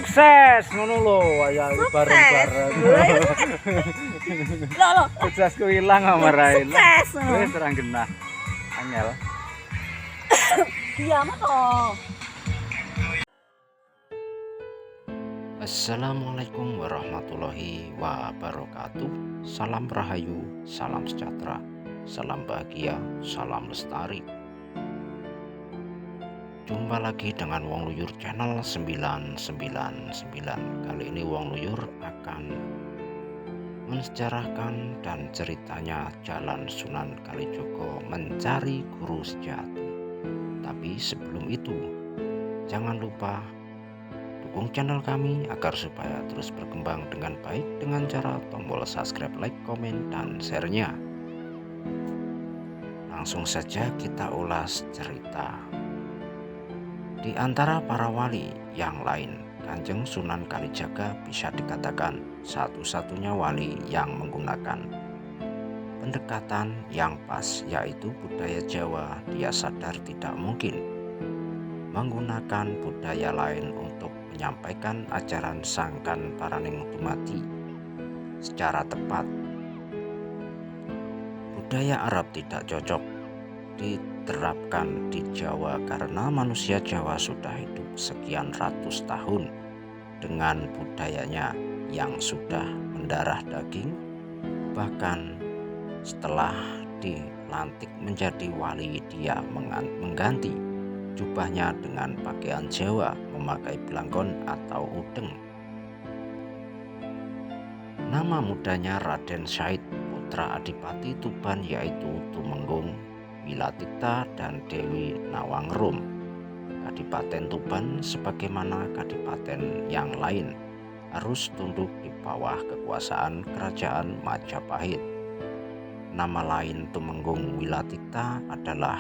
sukses ngono lho, ya bareng-bareng. Lho. Suksesku ilang amarae. Sukses. Wis ora genah. Angel. Diam toh. Assalamualaikum warahmatullahi wabarakatuh. Salam rahayu, salam sejahtera, salam bahagia, salam lestari. Jumpa lagi dengan Wong Luyur channel 999. Kali ini Wong Luyur akan mensejarahkan dan ceritanya Jalan Sunan Kalijogo mencari guru sejati. Tapi sebelum itu, jangan lupa dukung channel kami agar supaya terus berkembang dengan baik dengan cara tombol subscribe, like, komen, dan share-nya. Langsung saja kita ulas cerita. Di antara para wali yang lain, Kanjeng Sunan Kalijaga bisa dikatakan satu-satunya wali yang menggunakan pendekatan yang pas, yaitu budaya Jawa. Dia sadar tidak mungkin menggunakan budaya lain untuk menyampaikan ajaran Sangkan Paraning Dumadi secara tepat. Budaya Arab tidak cocok diterapkan di Jawa karena manusia Jawa sudah hidup sekian ratus tahun dengan budayanya yang sudah mendarah daging. Bahkan setelah dilantik menjadi wali, dia mengganti jubahnya dengan pakaian Jawa, memakai belangkon atau udeng. Nama mudanya Raden Said, putra Adipati Tuban, yaitu Tumenggung, Wilatikta, dan Dewi Nawangrum. Kadipaten Tuban sebagaimana kadipaten yang lain harus tunduk di bawah kekuasaan kerajaan Majapahit. Nama lain Tumenggung Wilatikta adalah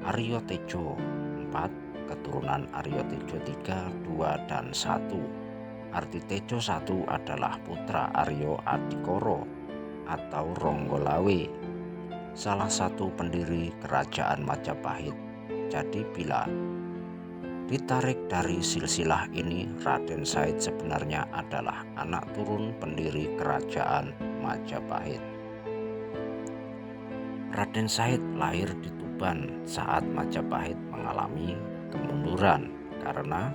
Aryo Tejo IV, keturunan Aryo Tejo III, II, dan I. Arti Tejo I adalah putra Aryo Adikoro atau Ronggolawe, salah satu pendiri kerajaan Majapahit. Jadi bila ditarik dari silsilah ini, Raden Said sebenarnya adalah anak turun pendiri kerajaan Majapahit. Raden Said lahir di Tuban saat Majapahit mengalami kemunduran karena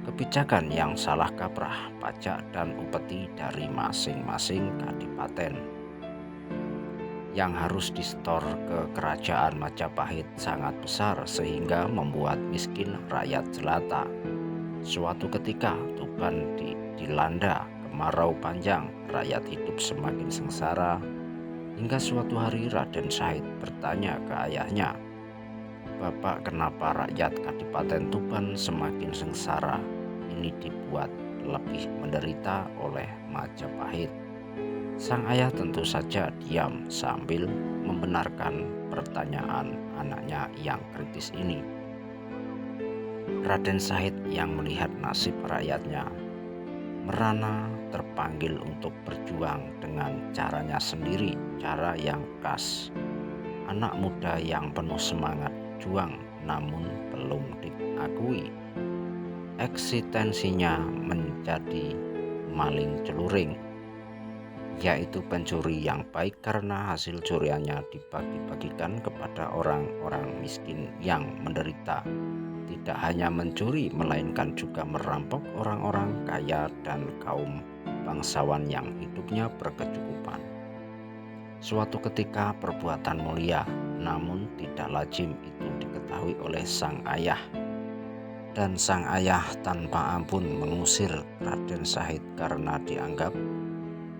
kebijakan yang salah kaprah pajak dan upeti dari masing-masing kadipaten yang harus disetor ke kerajaan Majapahit sangat besar sehingga membuat miskin rakyat jelata. Suatu ketika Tuban dilanda kemarau panjang, rakyat hidup semakin sengsara. Hingga suatu hari Raden Said bertanya ke ayahnya, "Bapak, kenapa rakyat Kadipaten Tuban semakin sengsara? Ini dibuat lebih menderita oleh Majapahit." Sang ayah tentu saja diam sambil membenarkan pertanyaan anaknya yang kritis ini. Raden Said yang melihat nasib rakyatnya merana terpanggil untuk berjuang dengan caranya sendiri, cara yang khas. Anak muda yang penuh semangat juang namun belum diakui. Eksistensinya menjadi maling celuring, yaitu pencuri yang baik karena hasil curiannya dibagi-bagikan kepada orang-orang miskin yang menderita. Tidak hanya mencuri, melainkan juga merampok orang-orang kaya dan kaum bangsawan yang hidupnya berkecukupan. Suatu ketika perbuatan mulia, namun tidak lazim, itu diketahui oleh sang ayah. Dan sang ayah tanpa ampun mengusir Raden Said karena dianggap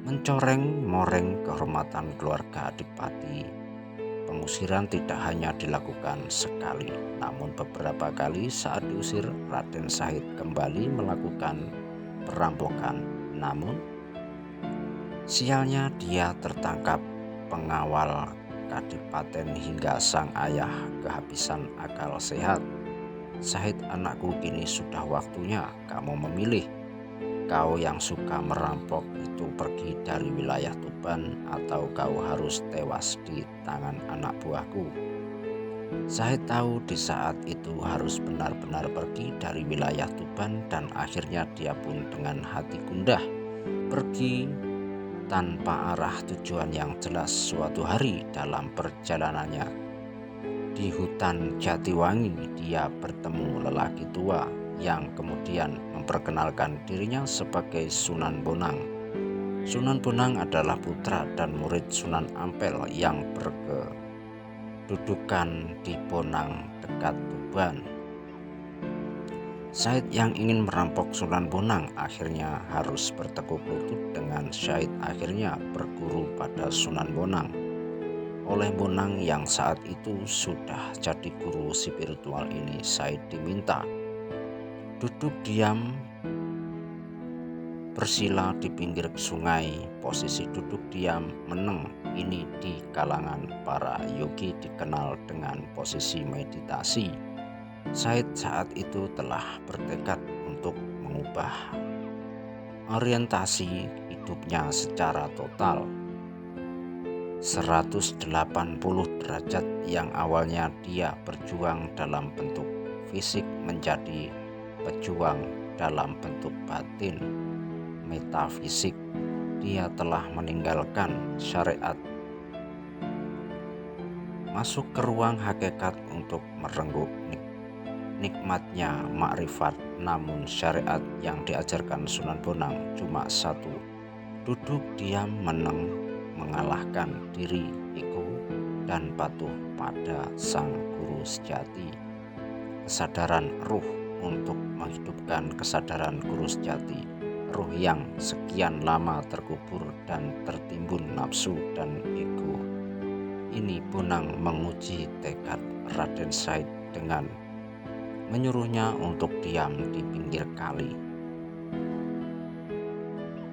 mencoreng-moreng kehormatan keluarga Adipati. Pengusiran tidak hanya dilakukan sekali, namun beberapa kali. Saat diusir, Raden Said kembali melakukan perampokan. Namun sialnya dia tertangkap pengawal kadipaten hingga sang ayah kehabisan akal sehat. "Said, anakku, kini sudah waktunya kamu memilih. Kau yang suka merampok itu pergi dari wilayah Tuban, atau kau harus tewas di tangan anak buahku." Syahid tahu di saat itu harus benar-benar pergi dari wilayah Tuban, dan akhirnya dia pun dengan hati gundah pergi tanpa arah tujuan yang jelas. Suatu hari dalam perjalanannya di hutan Jatiwangi, dia bertemu lelaki tua yang kemudian memperkenalkan dirinya sebagai Sunan Bonang. Sunan Bonang adalah putra dan murid Sunan Ampel yang berkedudukan di Bonang dekat Tuban. Syahid yang ingin merampok Sunan Bonang akhirnya harus bertekuk lutut dengan Syahid akhirnya berguru pada Sunan Bonang oleh Bonang yang saat itu sudah jadi guru spiritual ini. Syahid diminta duduk diam bersila di pinggir sungai. Posisi duduk diam meneng ini di kalangan para yogi dikenal dengan posisi meditasi. Syahid saat itu telah bertekad untuk mengubah orientasi hidupnya secara total 180 derajat. Yang awalnya dia berjuang dalam bentuk fisik menjadi pejuang dalam bentuk batin, metafisik. Dia telah meninggalkan syariat, masuk ke ruang hakikat untuk merenggut nikmatnya makrifat. Namun syariat yang diajarkan Sunan Bonang cuma satu: duduk diam meneng, mengalahkan diri, ego, dan patuh pada sang guru sejati. Kesadaran ruh untuk menghidupkan kesadaran guru sejati, ruh yang sekian lama terkubur dan tertimbun nafsu dan ego. Ini Bonang menguji tekad Raden Syahid dengan menyuruhnya untuk diam di pinggir kali.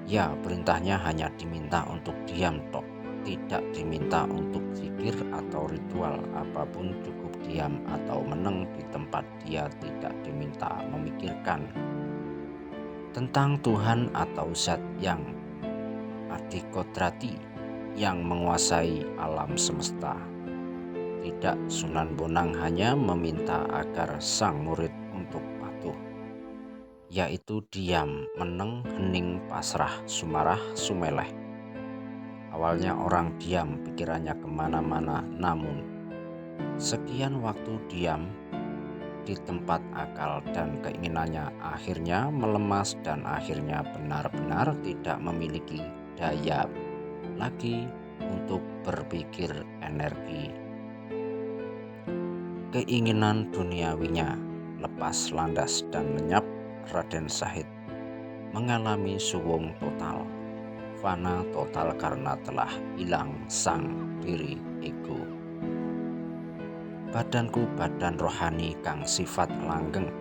Ya, perintahnya hanya diminta untuk diam tok, tidak diminta untuk zikir atau ritual apapun, cukup diam atau meneng di tempat. Dia tidak diminta memikirkan tentang Tuhan atau zat yang adikodrati yang menguasai alam semesta. Tidak, Sunan Bonang hanya meminta agar sang murid untuk patuh, yaitu diam, meneng, hening, pasrah, sumarah, sumeleh. Awalnya orang diam, pikirannya kemana-mana, namun sekian waktu diam di tempat akal dan keinginannya akhirnya melemas, dan akhirnya benar-benar tidak memiliki daya lagi untuk berpikir. Energi keinginan duniawinya lepas landas dan lenyap. Raden Syahid mengalami suwung total, fana total karena telah hilang sang diri ego. Badanku badan rohani kang sifat langgeng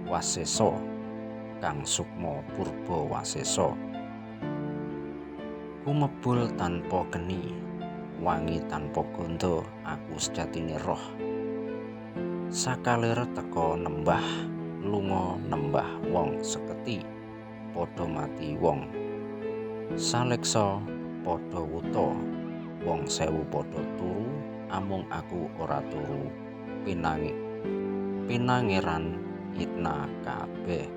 waseso, kang sukmo purbo waseso. Kumebul tanpa geni, wangi tanpa gondo, aku sejatine roh. Sakalir teko nembah, lunga nembah wong seketi, padha mati wong. Saleksa padha wuta, wong sewu padha turu, amung aku ora turu. Pinangeran hitna kabeh.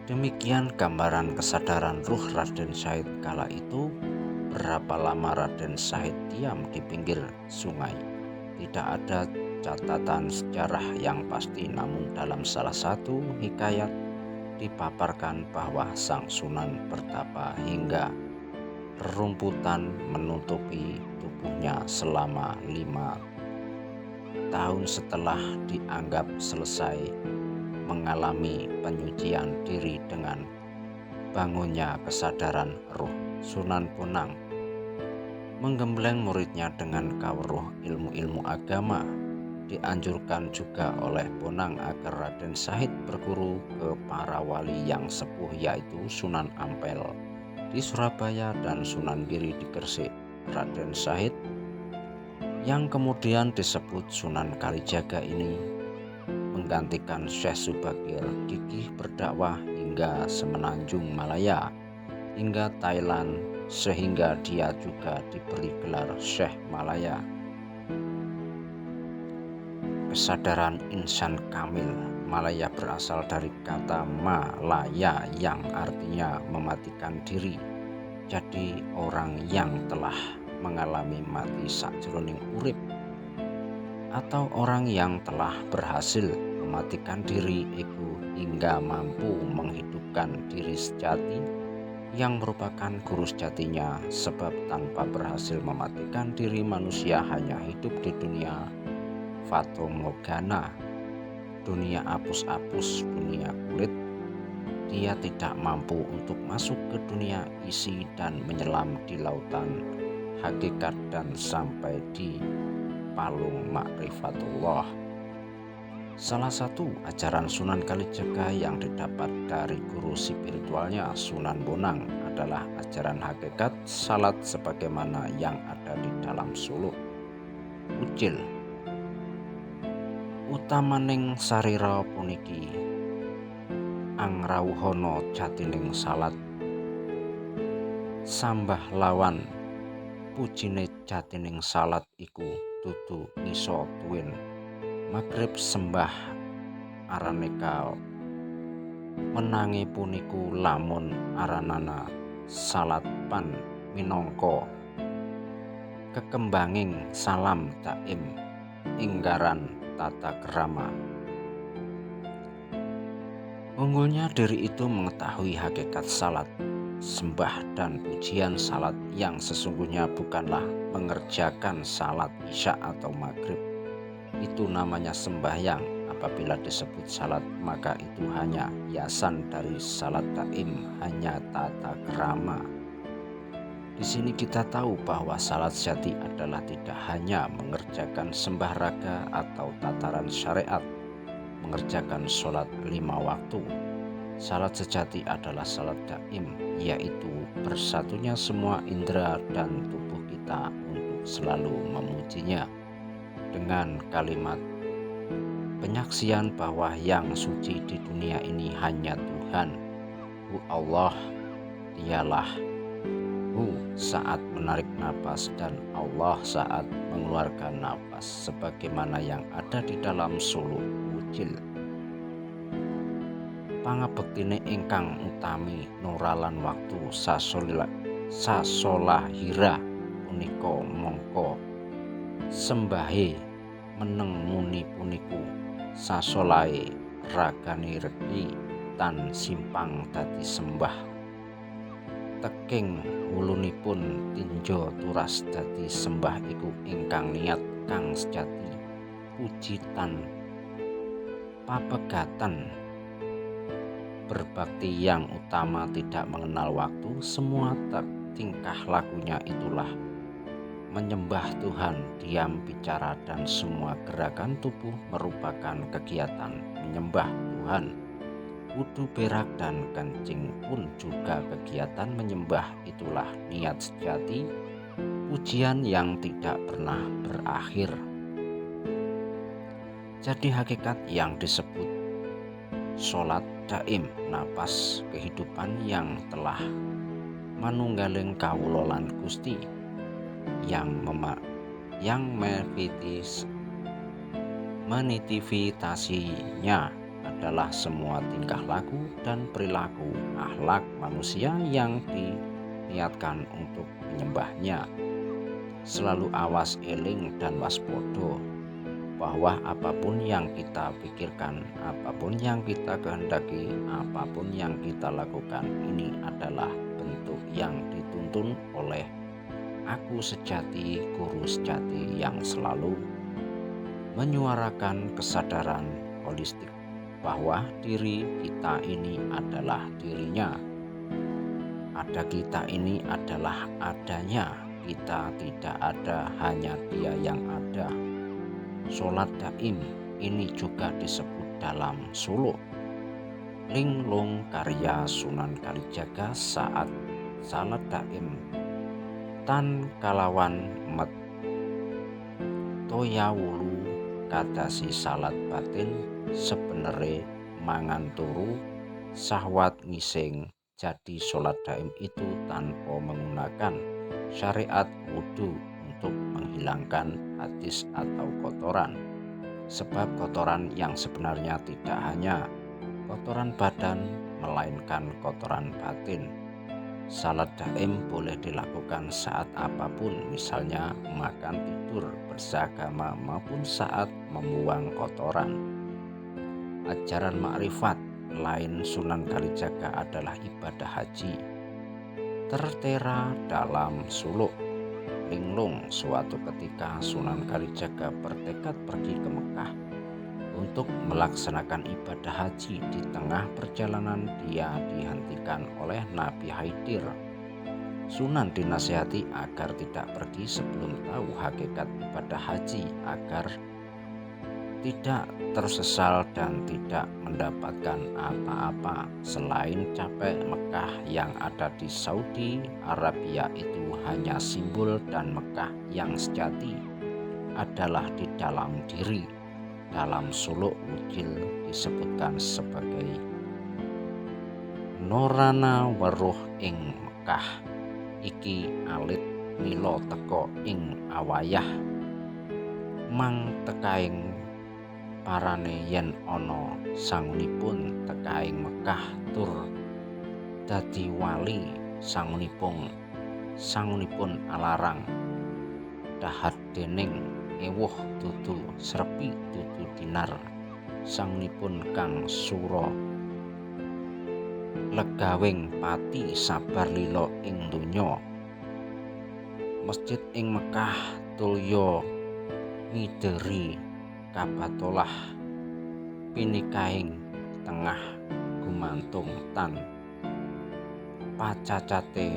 Demikian gambaran kesadaran ruh Raden Syahid kala itu. Berapa lama Raden Syahid diam di pinggir sungai? Tidak ada catatan sejarah yang pasti, namun dalam salah satu hikayat dipaparkan bahwa sang Sunan bertapa hingga rerumputan menutupi tubuhnya selama 5 tahun setelah dianggap selesai mengalami penyucian diri dengan bangunnya kesadaran ruh. Sunan Bonang menggembleng muridnya dengan kawruh ilmu-ilmu agama. Dianjurkan juga oleh Bonang agar Raden Syahid berguru ke para wali yang sepuh, yaitu Sunan Ampel di Surabaya dan Sunan Giri di Gresik. Raden Syahid yang kemudian disebut Sunan Kalijaga ini menggantikan Syekh Subagir, gigih berdakwah hingga semenanjung Malaya, hingga Thailand, sehingga dia juga diberi gelar Syekh Malaya. kesadaran insan kamil. Malaya berasal dari kata malaya yang artinya mematikan diri. Jadi orang yang telah mengalami mati sakjroning urip, atau orang yang telah berhasil mematikan diri iku hingga mampu menghidupkan diri sejati yang merupakan guru sejatinya, sebab tanpa berhasil mematikan diri manusia hanya hidup di dunia fatomorgana, dunia apus-apus, dunia kulit. Dia tidak mampu untuk masuk ke dunia isi dan menyelam di lautan hakikat dan sampai di palung ma'rifatullah. Salah satu ajaran Sunan Kalijaga yang didapat dari guru spiritualnya Sunan Bonang adalah ajaran hakikat salat sebagaimana yang ada di dalam suluk. Ucil utamaning sarira puniki angrawuhana jatining salat, sambah lawan pujine jatining salat iku dudu ngisa tuwin magrib sembah araneka menangi puniku lamun aranana salat pan minangka kekembanging salam taim inggaran tata krama. Unggulnya diri itu mengetahui hakikat salat, sembah dan pujian salat yang sesungguhnya bukanlah mengerjakan salat isya atau maghrib. Itu namanya sembahyang. Apabila disebut salat maka itu hanya hiasan dari salat taim, hanya tata krama. Di sini kita tahu bahwa salat sejati adalah tidak hanya mengerjakan sembah raga atau tataran syariat, mengerjakan sholat 5 waktu. Salat sejati adalah salat daim, yaitu bersatunya semua indera dan tubuh kita untuk selalu memujinya dengan kalimat penyaksian bahwa yang suci di dunia ini hanya Tuhan. Hu Allah, dialah Hu saat menarik napas dan Allah saat mengeluarkan napas, sebagaimana yang ada di dalam suluk Ucil. Pangabektine ingkang utami nuralan waktu sasolahira punika mongko sembahe meneng muni puniku sasolahe ragane regi tan simpang dadi sembah teking wulunipun tinjo turas dadi sembah iku ingkang niat kang sejati puji tan papegatan berbakti yang utama tidak mengenal waktu. Semua tingkah lakunya itulah menyembah Tuhan, diam, bicara, dan semua gerakan tubuh merupakan kegiatan menyembah Tuhan. Wudu, berak, dan kencing pun juga kegiatan menyembah. Itulah niat sejati, pujian yang tidak pernah berakhir. Jadi hakikat yang disebut sholat daim, napas kehidupan yang telah manunggaling kawulolan Gusti, yang menitivitasinya adalah semua tingkah laku dan perilaku akhlak manusia yang diniatkan untuk menyembahnya. Selalu awas, eling, dan waspodo bahwa apapun yang kita pikirkan, apapun yang kita kehendaki, apapun yang kita lakukan, ini adalah bentuk yang dituntun oleh aku sejati, guru sejati yang selalu menyuarakan kesadaran holistik bahwa diri kita ini adalah dirinya, ada kita ini adalah adanya, kita tidak ada, hanya dia yang ada. Sholat daim ini juga disebut dalam suluk linglung karya Sunan Kalijaga saat salat daim tan kalawan met toyawulu kadasi salat batin sebenere mangan turu syahwat ngising. Jadi sholat daim itu tanpa menggunakan syariat wudu untuk menghilangkan hadis atau kotoran. sebab kotoran yang sebenarnya tidak hanya kotoran badan, melainkan kotoran batin. Salat daim boleh dilakukan saat apapun, misalnya makan, tidur, bersagama, maupun saat membuang kotoran. Ajaran makrifat lain Sunan Kalijaga adalah ibadah haji. Tertera dalam suluk linglung, suatu ketika Sunan Kalijaga bertekad pergi ke Mekah untuk melaksanakan ibadah haji. Di tengah perjalanan dia dihentikan oleh Nabi Khidir. Sunan dinasihati agar tidak pergi sebelum tahu hakikat ibadah haji, agar tidak tersesal dan tidak mendapatkan apa-apa selain capek. Mekah yang ada di Saudi Arabia itu hanya simbol, dan Mekah yang sejati adalah di dalam diri. Dalam suluk wujil disebutkan sebagai Norana weruh ing Mekah iki alit mila teka ing awayah, mang tekaing parane yen ana sangunipun tekaing Mekah tur dadi wali. Sangunipun alarang dahat dening ewuh dudu srepi dudu dinar. Sangunipun kang sura legawing pati sabar lila ing donya. Masjid ing Mekah tulya ngideri kabatolah pinikaing tengah gumantung tan pacacate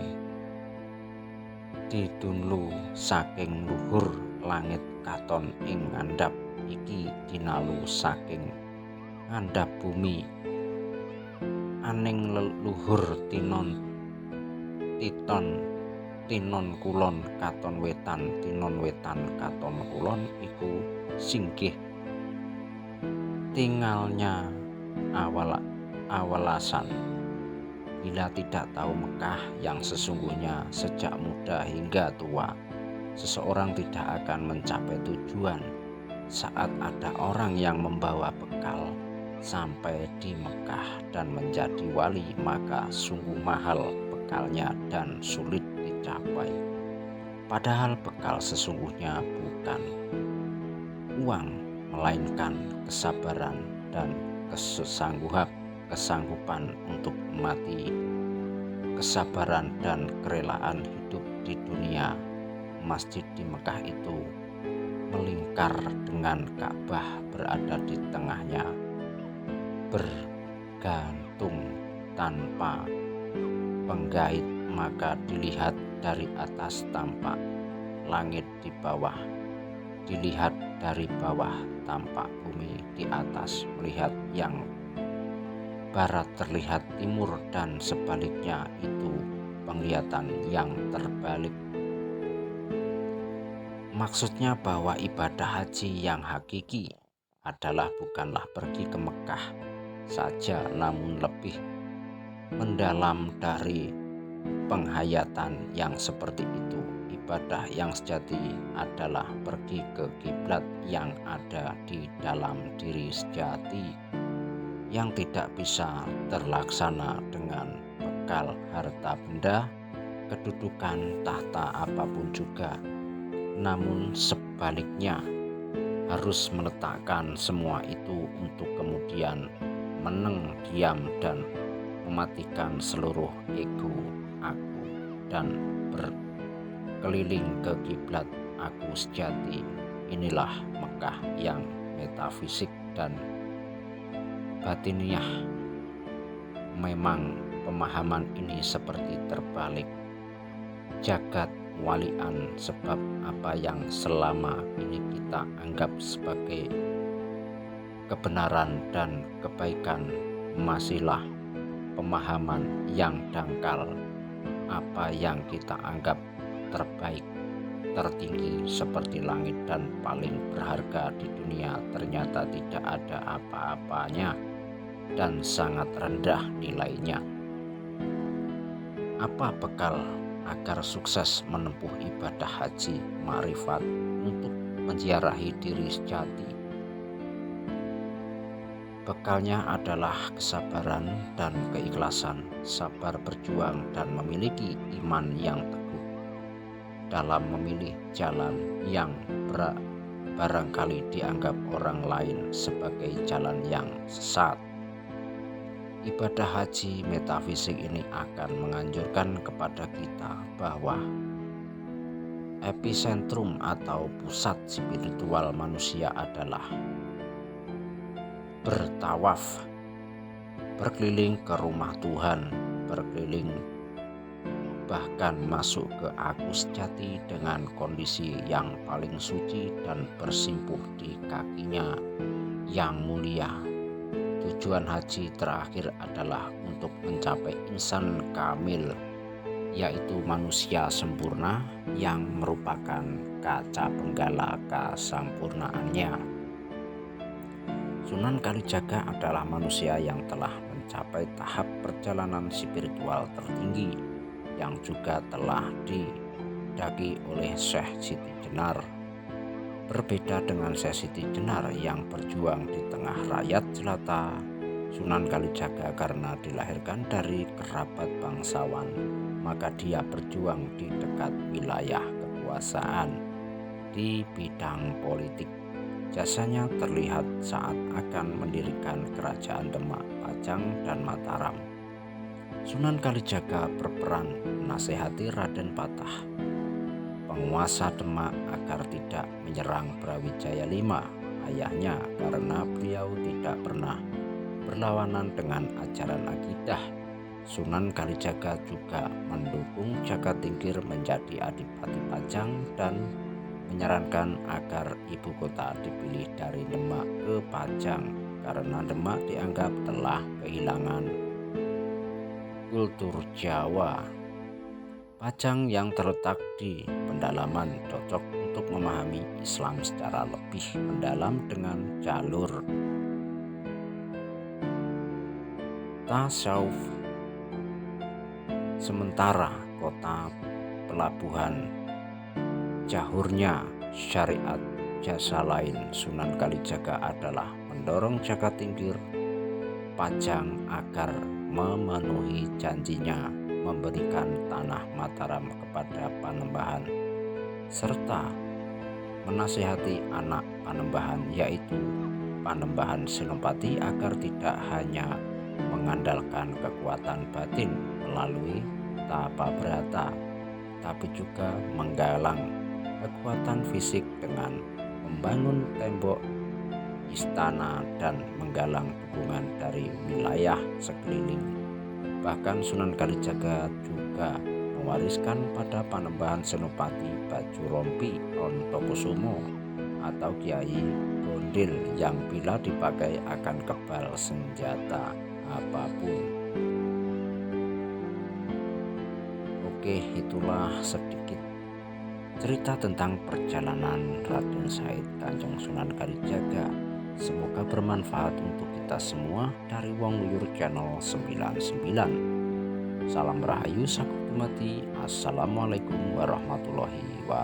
didunlu saking luhur langit katon ing ngandhap iki dinalu saking ngandhap bumi aning leluhur tinon kulon katon wetan tinon wetan katon kulon iku singgih tinggalnya awalasan. Bila tidak tahu Mekah yang sesungguhnya sejak muda hingga tua, seseorang tidak akan mencapai tujuan. Saat ada orang yang membawa bekal sampai di Mekah dan menjadi wali, maka sungguh mahal bekalnya dan sulit dicapai. Padahal bekal sesungguhnya bukan uang, melainkan kesabaran dan kesanggupan untuk mati, kesabaran dan kerelaan hidup di dunia. Masjid di Mekah itu melingkar dengan Ka'bah berada di tengahnya, bergantung tanpa penggait, maka dilihat dari atas tampak langit di bawah, dilihat dari bawah tampak bumi di atas, melihat yang barat terlihat timur dan sebaliknya, itu penglihatan yang terbalik. Maksudnya bahwa ibadah haji yang hakiki adalah bukanlah pergi ke Mekah saja, namun lebih mendalam dari penghayatan yang seperti itu. Ibadah yang sejati adalah pergi ke kiblat yang ada di dalam diri sejati, yang tidak bisa terlaksana dengan bekal harta benda, kedudukan, tahta apapun juga. Namun sebaliknya, harus meletakkan semua itu untuk kemudian meneng diam dan mematikan seluruh ego, aku, dan berkeliling ke kiblat aku sejati. Inilah Mekah yang metafisik dan batiniah. Memang pemahaman ini seperti terbalik jagat walian, sebab apa yang selama ini kita anggap sebagai kebenaran dan kebaikan masihlah pemahaman yang dangkal. Apa yang kita anggap terbaik, tertinggi seperti langit dan paling berharga di dunia, ternyata tidak ada apa-apanya dan sangat rendah nilainya. Apa bekal agar sukses menempuh ibadah haji makrifat untuk menziarahi diri sejati? Bekalnya adalah kesabaran dan keikhlasan, sabar berjuang dan memiliki iman yang teguh dalam memilih jalan yang barangkali dianggap orang lain sebagai jalan yang sesat. Ibadah haji metafisik ini akan menganjurkan kepada kita bahwa epicentrum atau pusat spiritual manusia adalah bertawaf, berkeliling ke rumah Tuhan, berkeliling bahkan masuk ke aku sejati dengan kondisi yang paling suci dan bersimpuh di kakinya yang mulia. Tujuan haji terakhir adalah untuk mencapai insan kamil, yaitu manusia sempurna yang merupakan kaca penggala kesempurnaannya. Sunan Kalijaga adalah manusia yang telah mencapai tahap perjalanan spiritual tertinggi yang juga telah didaki oleh Syekh Siti Jenar. Berbeda dengan Syekh Siti Jenar yang berjuang di tengah rakyat jelata, Sunan Kalijaga karena dilahirkan dari kerabat bangsawan, maka dia berjuang di dekat wilayah kekuasaan di bidang politik. Jasanya terlihat saat akan mendirikan kerajaan Demak, Pajang, dan Mataram. Sunan Kalijaga berperan menasehati Raden Patah, penguasa Demak, agar tidak menyerang Brawijaya V, ayahnya, karena beliau tidak pernah berlawanan dengan ajaran akidah. Sunan Kalijaga juga mendukung Jagatingkir menjadi Adipati Pajang dan menyarankan agar ibu kota dipilih dari Demak ke Pajang karena Demak dianggap telah kehilangan kultur Jawa. Pajang yang terletak di pedalaman cocok untuk memahami Islam secara lebih mendalam dengan jalur tasawuf. Sementara kota pelabuhan jahurnya syariat jasa lain, Sunan Kalijaga adalah mendorong Jagatingkir Pajang agar memenuhi janjinya memberikan tanah Mataram kepada Panembahan serta menasihati anak Panembahan yaitu Panembahan Senopati agar tidak hanya mengandalkan kekuatan batin melalui tapa berata, tapi juga menggalang kekuatan fisik dengan membangun tembok istana dan menggalang dukungan dari wilayah sekeliling. Bahkan Sunan Kalijaga juga mewariskan pada Panembahan Senopati baju rompi Ontokusumo atau Kiai Gondil yang bila dipakai akan kebal senjata apapun. Oke, itulah sedikit cerita tentang perjalanan Raden Said Kanjeng Sunan Kalijaga. Semoga bermanfaat untuk kita semua dari Wong Luyur Channel 99. Salam Rahayu Sakutumati. Assalamualaikum warahmatullahi wabarakatuh.